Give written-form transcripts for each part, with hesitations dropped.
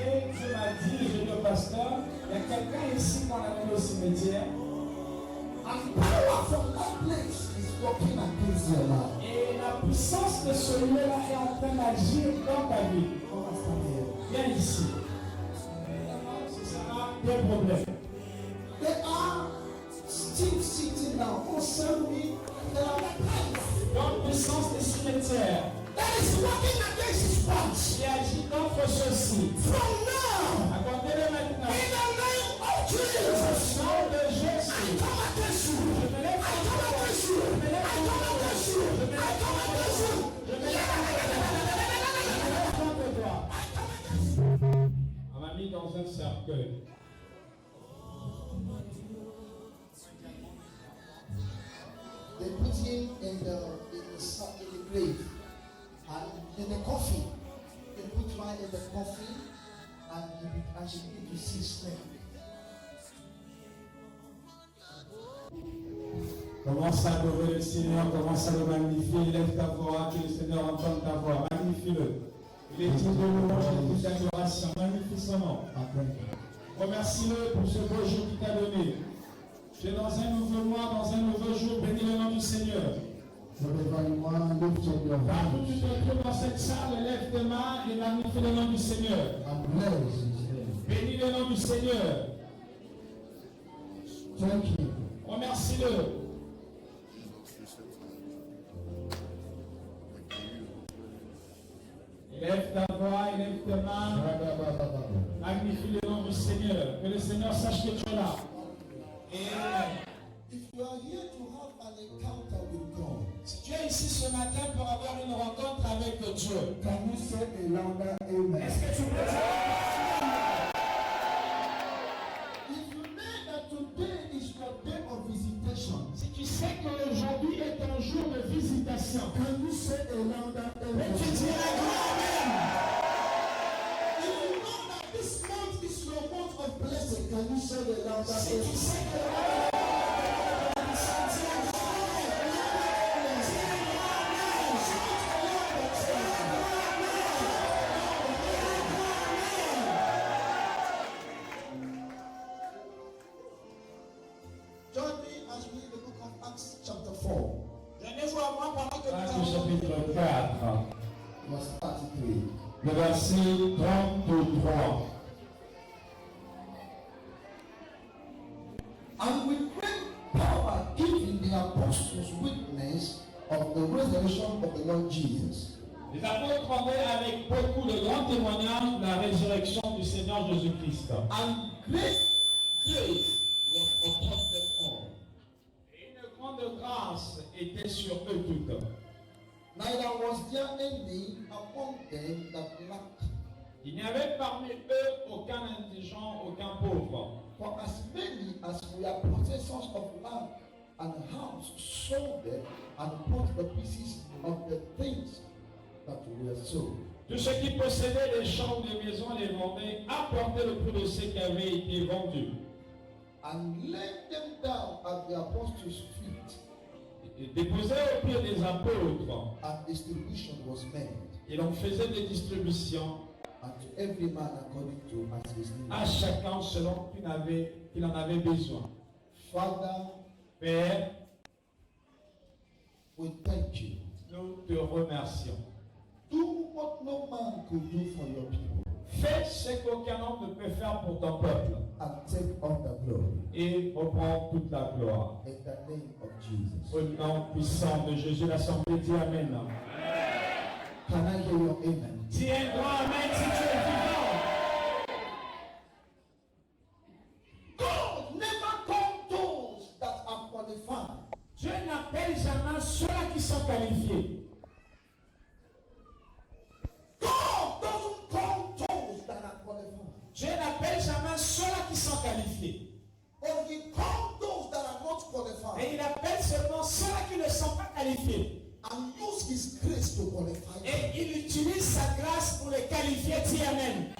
Et Dieu m'a dit, je dis au pasteur, il y a quelqu'un ici qu'on a mis au cimetière. And power from that place is working against your life. Et la puissance de ce lieu-là est en train d'agir dans ta vie. Viens ici. Ce sera des problèmes. They are still sitting now. Concerning Donc, puissance des cimetières. That is working against his watch. Qui agit contre ceci. From now, À compter de maintenant. in the name of Jesus, Au nom de Jésus. I come against you. Je me lève I come against you. I come against you. I come against you. contre toi. On m'a mis dans un cercueil. They put him in the grave and in the coffin. They put one in the coffin and she began to see snake. Commence à adorer le Seigneur, commence à le magnifier, lève ta voix, que le Seigneur entende ta voix, magnifie-le. Il est digne de louange et d'adoration, magnifie son nom. Remercie-le pour ce beau jour qu'il t'a donné. Tu es dans un nouveau mois, dans un nouveau jour, bénis le nom du Seigneur. Partout tu te trouves dans cette salle, lève tes mains et magnifie le nom du Seigneur. Bénis le nom du Seigneur. Remercie-le. Lève ta voix, lève tes mains. Magnifie le nom du Seigneur. Que le Seigneur sache que tu es là. If you are here to have an encounter with God, Si tu es ici ce matin pour avoir une rencontre avec Dieu, can you say a louder amen? est-ce que tu peux dire If you know that today is your day of visitation, si tu sais qu'aujourd'hui est un jour de visitation, can you say a louder mais amen? tu dirais grand amen. If you know that this month is your month of blessing, can you say a louder Si tu amen? sais que Join me as we read the book of Acts chapter 4, Venez-vous à moi pendant que Actes nous allons chapitre 4, verse 33. le verset 33. And with great power giving the apostles witness of the resurrection of the Lord Jesus. Les apôtres rendaient avec beaucoup de grands témoignages de la résurrection du Seigneur Jésus-Christ. And great grace was upon them all. Et une grande grâce était sur eux toutes. Neither was there any among them that lacked. Il n'y avait parmi eux aucun indigent, aucun pauvre. For as many as were possessors of land and house sold them and bought the pieces of the things that were sold. Tous ceux qui possédaient des champs ou des maisons les vendaient, apportaient le prix de ce qui avait été vendu. And laid them down at the apostles' feet, Et déposaient au pied des apôtres. and distribution was made, Et l'on faisait des distributions and to every man according to as his à need. chacun selon qu'il en avait besoin. Father, Père, we thank you. nous te remercions. Do what no man could do for your people, Fais ce qu'aucun homme ne peut faire pour ton peuple. and take all the glory Et reprends toute la gloire. in the name of Jesus. Au nom puissant de Jésus, l'Assemblée dit Amen. Can I hear your amen? Dis un grand Amen si tu es vivant. God never called those that are qualified. Dieu n'appelle jamais ceux-là qui sont qualifiés. God doesn't call those that are qualified. Dieu n'appelle jamais ceux-là qui sont qualifiés. But he called those that are not qualified Mais il appelle seulement ceux-là qui ne sont pas qualifiés. and use his grace to qualify them. Et il utilise sa grâce pour les qualifier. Dis Amen.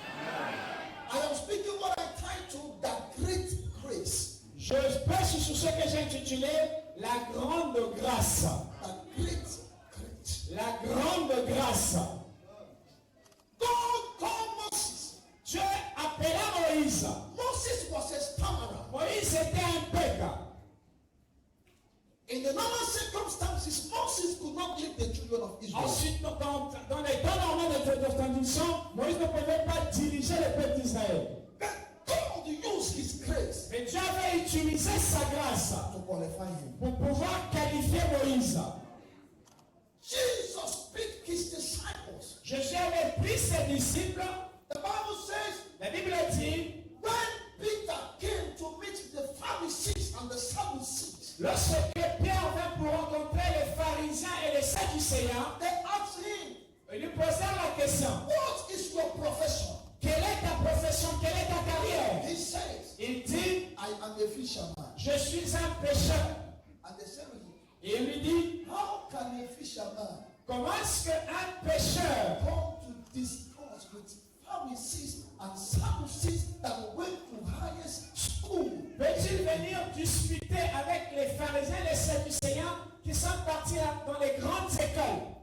I am speaking what I titled the great grace. Je prêche sur ce que j'ai intitulé la grande grâce. The great grace. La grande grâce. God called Moses Dieu Moïse. Moses was a stammerer. Moïse était un bec. In the normal circumstances, Moses could not lead the children of Israel. Ensuite, dans les temps normaux de notre condition, Moïse ne pouvait pas diriger le peuple d'Israël. But God used his grace Mais Dieu avait utilisé sa grâce to qualify him. pour pouvoir qualifier Moïse. Jesus picked his disciples. Jésus avait pris ses disciples. The Bible says, La Bible dit, when Peter came to meet the Pharisees and the Sadducees, lorsque Pierre vint pour rencontrer les pharisiens et les sadducéens, they asked him, ils lui posèrent la question, what is your profession? quelle est ta profession, quelle est ta carrière? He says, Il dit, I am a fisherman. je suis un pêcheur. And they said to him, Et il lui dit, how can a fisherman comment est-ce qu'un pêcheur come to discuss with Pharisees and Sadducees that went to highest school? peut-il venir discuter avec les pharisiens et les sadducéens qui sont partis dans les grandes écoles?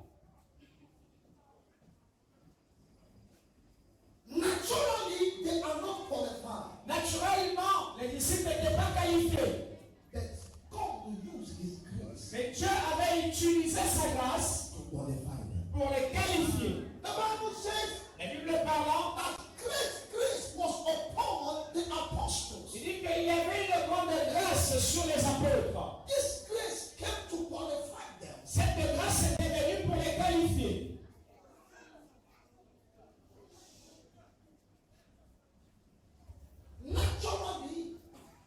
Naturally, they are not qualified. Naturellement, les disciples n'étaient pas qualifiés. But God will use his grace Mais Dieu avait utilisé sa grâce to qualify them. pour les qualifier. The Bible says La Bible parlant, that great grace was upon the apostles. il dit qu'il y avait une grande grâce sur les apôtres. This grace came to qualify them. Cette grâce était venue pour les qualifier. Naturally,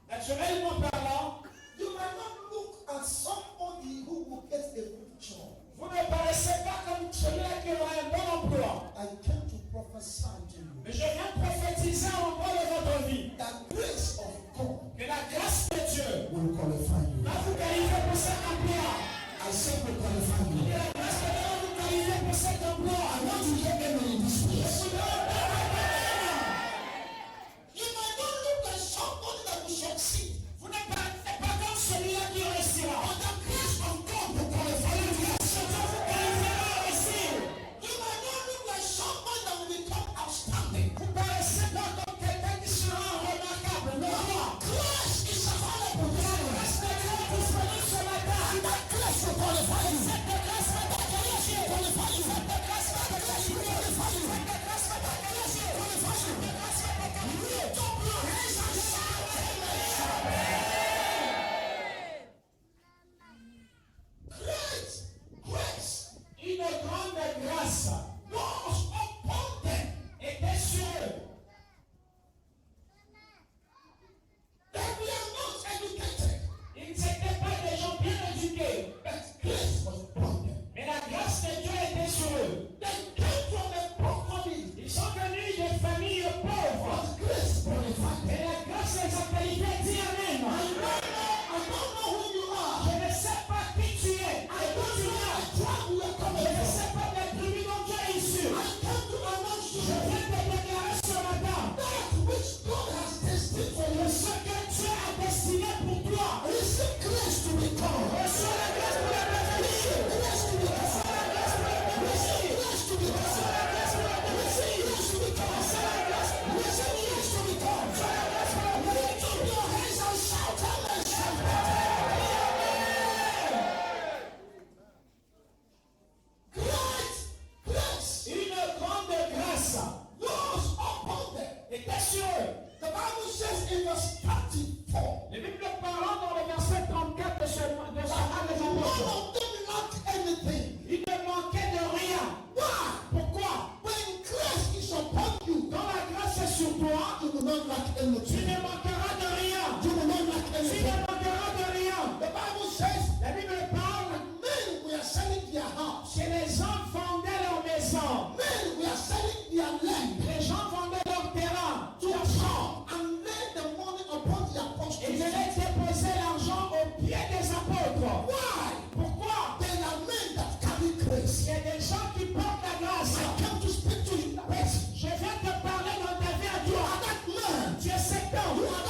Naturellement parlant, you might not look at somebody who will get a good job. vous ne paraissez pas comme celui-là qui aura un bon emploi. I came to prophesy to you Mais je viens prophétiser en droit de votre vie that grace of God que la grâce de Dieu will qualify you. va vous qualifier pour cet emploi. I said will qualify you. Et la grâce de Dieu va vous qualifier pour cet emploi. I want to hear them in this place. Vous devez parler. You might not look like somebody that will succeed. Vous ne paraissez pas comme celui-là qui réussira. But the grace of God will qualify you. Je dois vous qualifier à réussir. You might not look like somebody that will become outstanding. Vous paraissez pas comme quelqu'un qui sera remarquable. Non. Grace is available. La grâce de Dieu est disponible ce matin. And that grace will qualify you. Cette grâce va te qualifier. Qualify you. Cette grâce va te qualifier. Qualify you. Cette grâce va te qualifier. Qualify you. Cette grâce va te qualifier. Lift up your hands and shout amen. Great grace Une grande grâce was upon them. était sur eux. They were not educated, Ils n'étaient pas des gens bien éduqués. but grace was upon them. Mais la grâce de Dieu était sur eux. They came from a poor family, Ils sont venus des familles pauvres. but grace qualified them. Et la grâce les a qualifiés. Dis Amen. I don't know who you are. Je ne sais pas qui tu es. I don't know what tribe you are Je coming ne from. sais pas de la tribu dont tu es issu. I came to announce to Je you viens te déclarer ce matin that which God has destined for you. ce que Dieu a destiné pour toi. Receive grace to become. Reçois la grâce pour la Receive bénédiction. grace to become. Reçois la grâce pour la bénédiction. Receive grace to become. Reçois la grâce pour la bénédiction. Receive grace to become. Reçois la grâce pour la Receive grace to become. Reçois la grâce pour la Lift up your hands and shout amen. Great grace Une grande grâce was upon them. était sur eux. The Bible says in verse 34, La Bible parlant dans le verset 34 de ce none des of apôtres, them lacked anything. il ne manquait de rien. Why? Pourquoi? When grace is upon you, Quand la grâce est sur toi, you will not lack tu anything. ne manqueras de rien. You will not lack Tu anything. ne manqueras de rien. The Bible says La Bible parle men were selling their house. que les gens vendaient leur maison. Men were selling their land Les gens vendaient leur terrain. to come and lay the money upon the Et apostles. venaient déposer l'argent aux pieds des apôtres. Why? Pourquoi? There are men that carry grace. Il y a des gens qui portent la grâce. I came to speak to you. Je viens te parler dans ta vie à You toi. are that man. Tu es cet homme. You are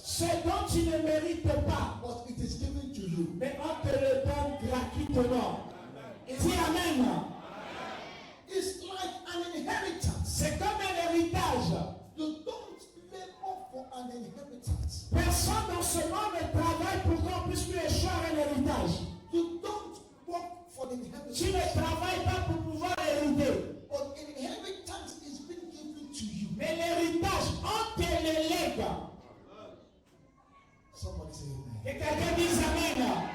Ce dont tu ne mérites pas, but it is given to you. mais on te le donne gratuitement. Dis Amen. It's like an inheritance. C'est comme un héritage. You don't labor for an inheritance. Personne dans ce monde ne travaille pour qu'on puisse lui échoir un héritage. You don't work for the inheritance. Tu ne travailles pas pour pouvoir hériter. But an inheritance is being given to you. Mais l'héritage, on te le lègue. Somebody say amen. Que quelqu'un dise Amen.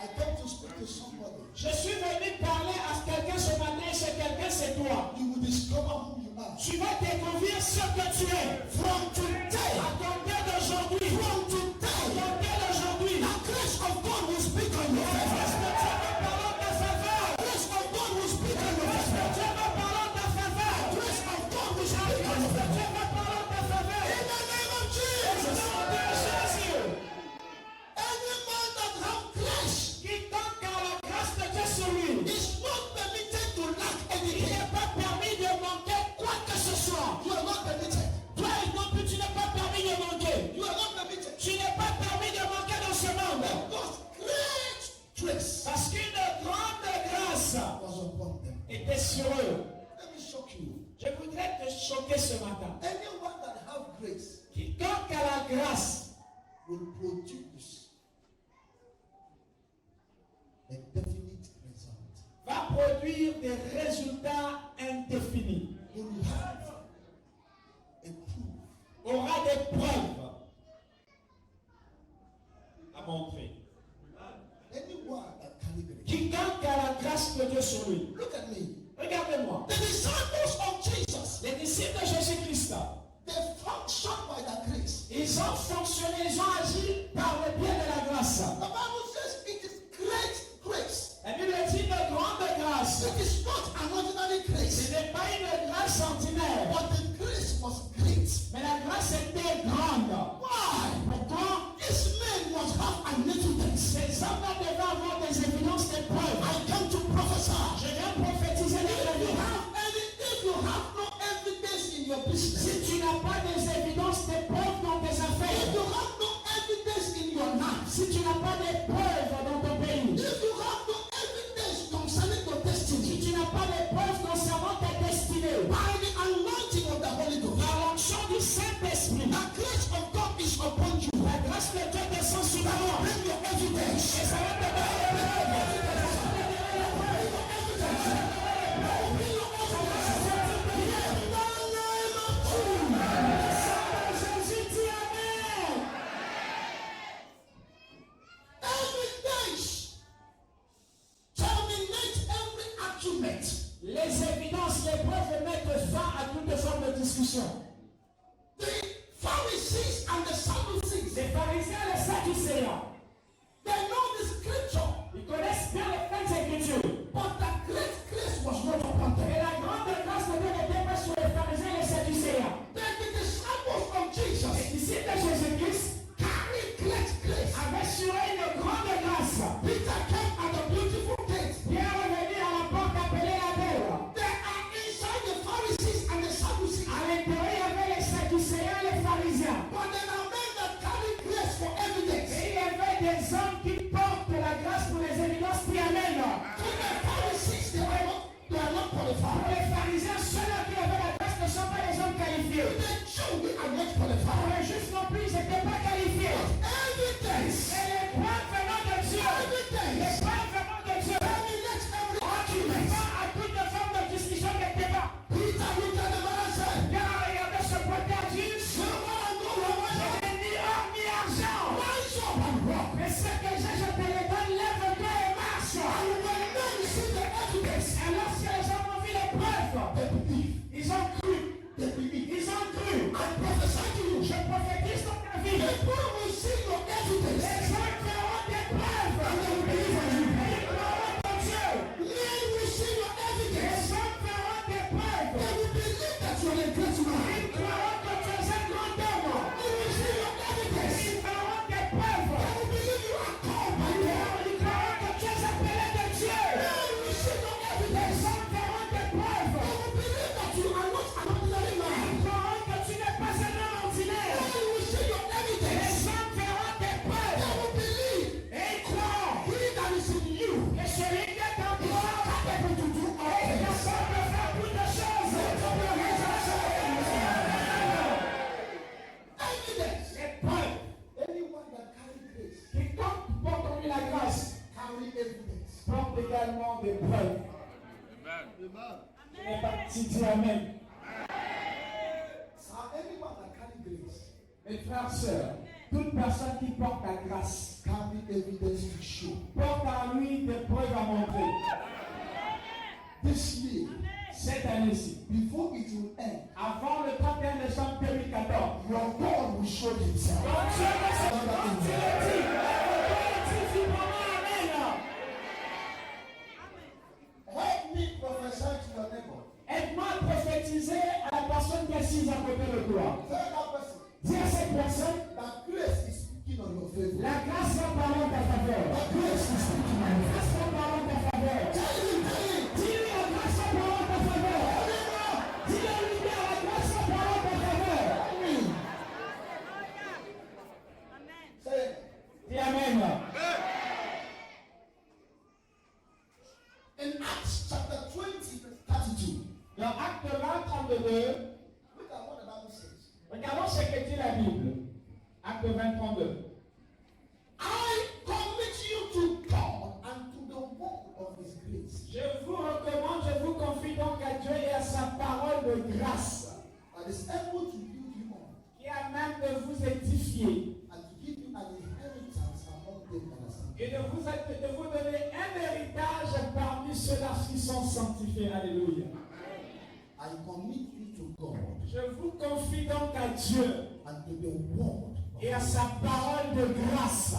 I came to speak to somebody. Je suis venu parler à quelqu'un ce matin et ce quelqu'un c'est toi. You will discover who you are. Tu vas découvrir ce que tu es. From today. À compter d'aujourd'hui. From today. À compter d'aujourd'hui. The grace of God will speak on your Est-ce favor. que Dieu va parler en ta faveur? The grace of God will speak on your Est-ce que favor. Dieu va parler en ta faveur? The grace of God will speak on Est-ce your que favor. Dieu va parler en ta faveur? In the name of Au Jesus. nom de Jésus. Any man that have grace Quiconque a la grâce de Dieu sur lui, is not permitted to lack il anything. n'est pas permis de manquer quoi que ce soit. You are not permitted. Toi non plus, tu n'es pas permis de manquer. You are not permitted. Tu n'es pas permis de manquer dans ce monde. God's great grace Parce qu'une grande grâce was upon them. était sur eux. Let me shock you. Je voudrais te choquer ce matin. Anyone that have grace Quiconque a la grâce will produce a definite result. va produire des résultats indéfinis. You will have a proof. Aura des preuves à montrer. Anyone that carry grace. Quiconque a la grâce de Dieu sur lui. Look at me. Regardez-moi. The disciples of Jesus, Les disciples de Jésus-Christ, they functioned by the grace. ils ont fonctionné, ils ont agi par le biais de la grâce. The Bible says it is great grace. La Bible dit de grande grâce. It is not an ordinary Ce grace, n'est pas une grâce ordinaire, but the grace was great. mais la grâce était grande. Why? Pourquoi? This man must have an evidence. Ces hommes devaient avoir des évidences, des preuves. I come to prophesy. Je viens prophétiser If les you vie. have no evidence in your business, Si tu n'as pas des évidences, des preuves dans tes if affaires, you have no evidence in your life, si tu n'as pas de preuves dans ton pays, if you have no evidence concerning your si destiny, tu n'as pas de preuves concernant ta destinée, by the anointing of the Holy Ghost, par l'onction du Saint-Esprit, the grace of God is upon you. la grâce de Dieu descend sur toi. Bring your evidence. Et ça va te donner des preuves. Jésus dit Amen. Evidence terminate every argument. Les évidences, les preuves mettent fin à toute forme de discussion. The Pharisees and the Sadducees, Les pharisiens et les sadducéens, they know the scripture, ils connaissent bien les faits écritures. but the great grace was not upon them. Et la grande grâce de Dieu n'était pas sur les pharisiens et les sadducéens. Then the disciples of Les Jesus disciples de Jésus-Christ carried great grace. avaient sur eux une grande grâce. Peter came at the beautiful gate. Pierre est venu à la porte appelée la belle. They are inside the Pharisees and the Sadducees. À l'intérieur, il y avait les sadducéens et les pharisiens. But there are men that carry grace for evidence. Et il y avait des hommes qui portent la grâce pour les évidences qui amènent. To the Pharisees, they are not Pour qualified. les pharisiens, ceux-là qui avaient la grâce ne sont pas les hommes qualifiés. To the Jews, they are not Pour qualified. les juifs non plus, ils n'étaient pas qualifiés. Evidence. Et les preuves venant de Dieu, les preuves venant de Dieu, Terminate every argument. pas à toute forme de discussion de débat. Peter looked at the man and said, Pierre a regardé ce pote a dit, Silver and gold are mine. je n'ai ni or ni argent. Rise up and walk. Mais ce que j'ai, je te le donne, lève-toi et marche. And when men see the evidence, Et lorsque les gens ont vu les preuves, they believe. ils ont cru. They believe. Ils ont cru. I prophesy to you. Je prophétise dans ta vie. People will see your evidence. Les gens verront tes preuves. And they will believe on you. Et ils croiront en Dieu. Men will see your Les evidence. gens verront tes preuves. They will believe that you are a great man. Ils croiront que tu es un grand homme. They will see your evidence. Ils verront tes preuves. They will believe you are called by God. Ils croiront que tu es appelé de Dieu. Men will see your Les evidence. gens verront tes preuves. They will believe that you are not an ordinary man. Ils croiront que tu n'es pas un homme ordinaire. Men will see your Les evidence. d'épreuves. Si tu dis Amen. Mes frères et sœurs, toute personne qui porte la grâce carry evidence to show. porte en lui des preuves à montrer. This year, Cette année-ci, before it will end, avant le 31 décembre 2014, your God will show himself. Help me prophesy to your neighbor. Aide-moi à prophétiser à la personne qui est assise à côté de toi. Tell that person Dis à cette personne, that grace is speaking on your favor. la grâce va parler en ta faveur. That grace is speaking on your La grâce va parler en ta faveur. favor. Dis-lui, la grâce va parler en ta faveur. Dis-le, la grâce va parler en ta faveur. Say, Dis Amen. in Acts chapter 20, 32, Dans Acte 20, 32, look at what the Bible says. regardons ce que dit la Bible. Acte 20, 32. I commit you to God and to the work of his grace. Je vous recommande, je vous confie donc à Dieu et à sa parole de grâce, That is able to build you up qui a même de vous édifier and to give you an inheritance among them that are sanctified. et de vous donner un héritage parmi ceux-là qui sont sanctifiés. Alléluia. I commit you to God Je vous confie donc à Dieu and to the word of et à sa parole de grâce.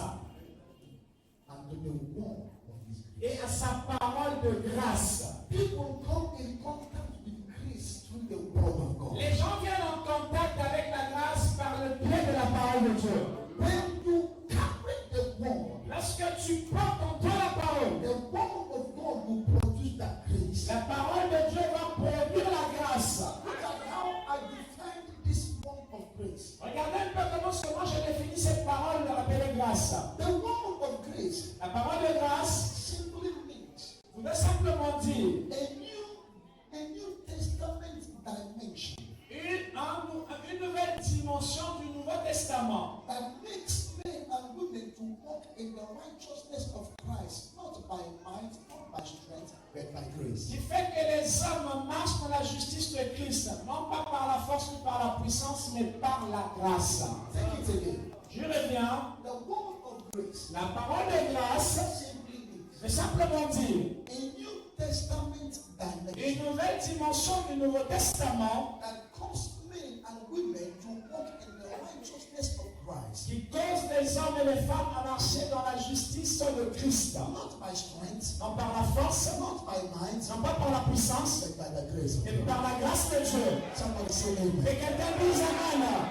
and to the word of his grace. Et à sa parole de grâce. People come in contact with grace through the word of God. Les gens viennent en contact avec la grâce par le biais de la parole de Dieu. When you carry the word, Lorsque tu portes en toi la parole, the word of God will produce that grace. la parole de Dieu va produire la grâce. Look at how I define this word of grace. Regardez un peu comment je définis cette parole appelée grâce. The word of grace La parole de grâce simply means voudrait simplement dire a New Testament dimension une nouvelle dimension du Nouveau Testament that makes men and women to walk in the righteousness of Christ, not by might, not by strength, but by grace. qui fait que les hommes marchent dans la justice de Christ, non pas par la force ou par la puissance, mais par la grâce. Take it again. Je reviens. The word of grace La parole de grâce simply means veut simplement dire a New Testament une dimension nouvelle dimension du Nouveau Testament that causes men and women to walk in the righteousness of Christ, qui cause les hommes et les femmes à marcher dans la justice de Christ. not by strength, Non par la force, not by might, non pas par la puissance, but by the grace of mais God. par la grâce de Dieu. Somebody say amen. Et quelqu'un dise Amen.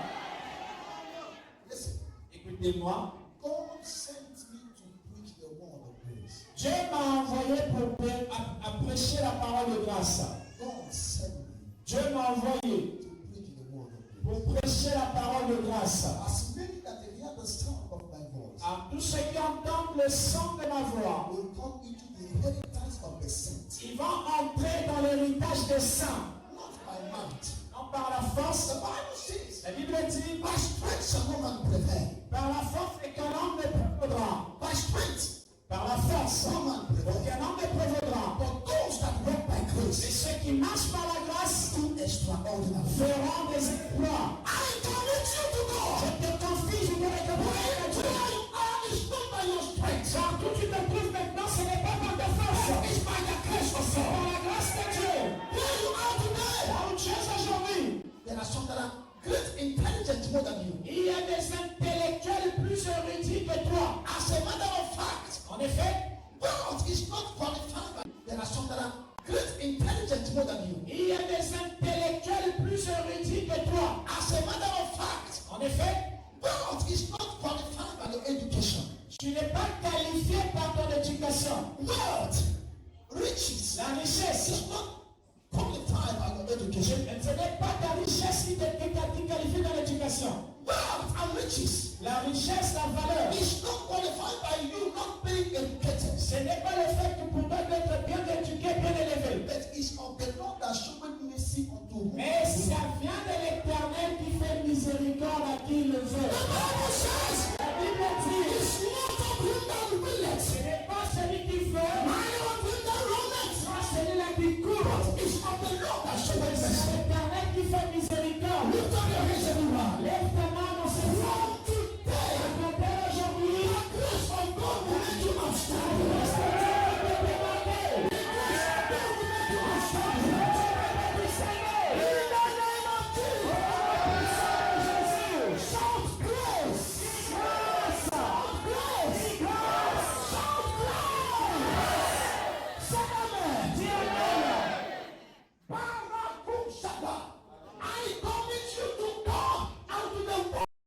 Listen, Écoutez-moi, God sent me to preach the word of grace. Dieu m'a envoyé à prêcher la parole de grâce. God sent me Dieu m'a envoyé to preach the word of grace. pour prêcher la parole de grâce. As many that hear the sound of my voice À tous ceux qui entendent le son de ma voix, will come into the inheritance of the saints, ils vont entrer dans l'héritage des saints. not by might. Non par la force. The Bible says, La Bible dit, by strength shall no man prevail. par la force et qu'un homme ne prévaudra. By strength, Par la force, no man prevail. aucun homme ne prévaudra. But those that walk by Et grace ceux qui marchent par la grâce do extraordinary. feront des exploits. I commit you to God. Je te confie, je te recommande à Dieu. Where you are is not by your strength. Car où tu te trouves maintenant, ce n'est pas par ta force. It's by the grace of C'est God. par la grâce de Dieu. Where you are today, Là où tu es aujourd'hui, there are some that are great intelligent more than you. il y a des intellectuels plus érudits que toi. As a matter of fact, En effet, God is not qualified. There are some that are great intelligent more than you. il y a des intellectuels plus érudits que toi. As a matter of fact, En effet, God is not qualified by your education. tu n'es pas qualifié par ton éducation. Wealth, riches, La richesse, is not qualified by your education. ce n'est pas ta richesse qui te qualifie dans l'éducation. Wealth and riches La richesse, la valeur, is not qualified by you not being educated. ce n'est pas le fait que